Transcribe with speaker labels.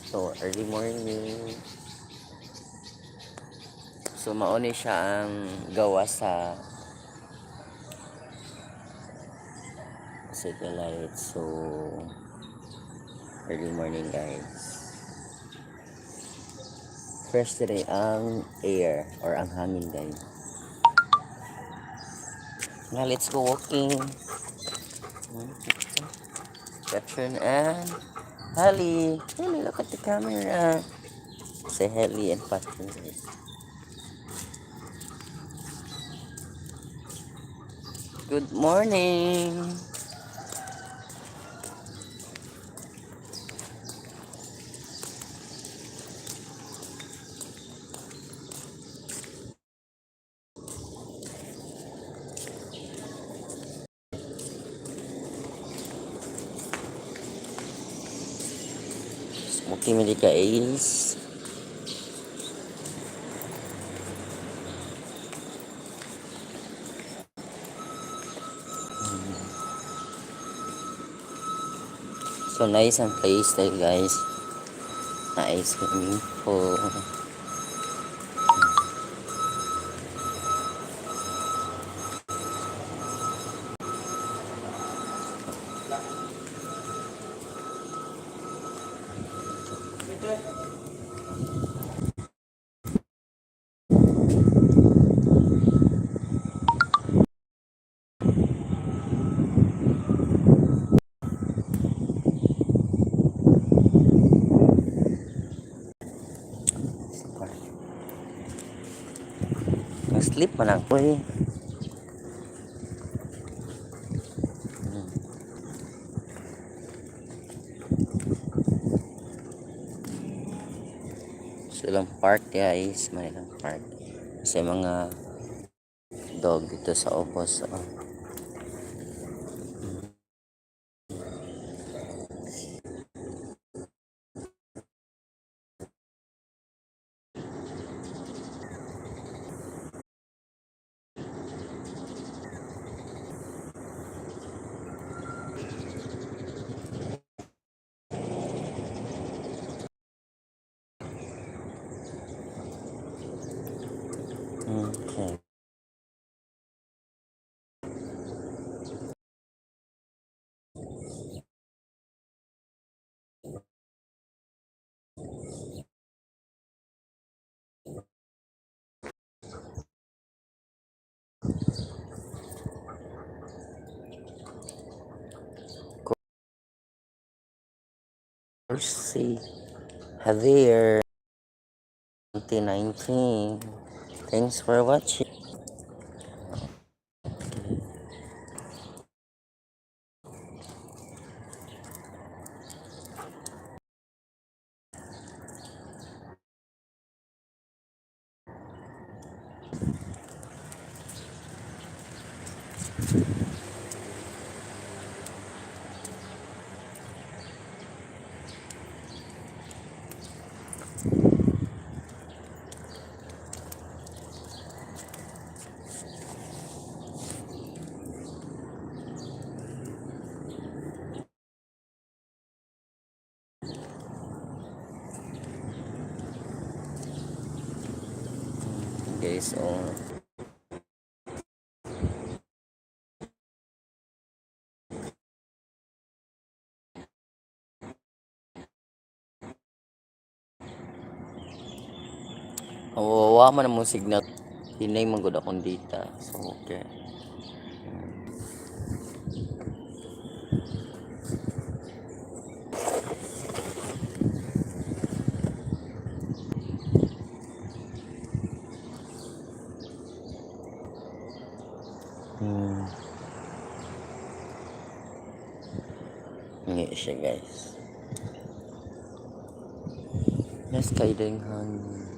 Speaker 1: So, early morning. So, mauni siya ang gawa sa satellite. So, early morning guys. Fresh today ang air or ang hangin guys. Now, let's go walking. Patron and Hailey. Hailey, look at the camera. Say Hailey and Patron guys. Good morning. Smoky Medica Ales. So nice ang place there guys. Nice swimming pool. Nag-sleep man ako eh. So ilang park guys, may ilang park. Kasi mga dog dito sa opos. Okay. See, Javier 2019. Thanks for watching. Guys, wa man mo signal. Hinay man gud akong data. So okay. Ngi siya guys. Yes, kaideng hangin.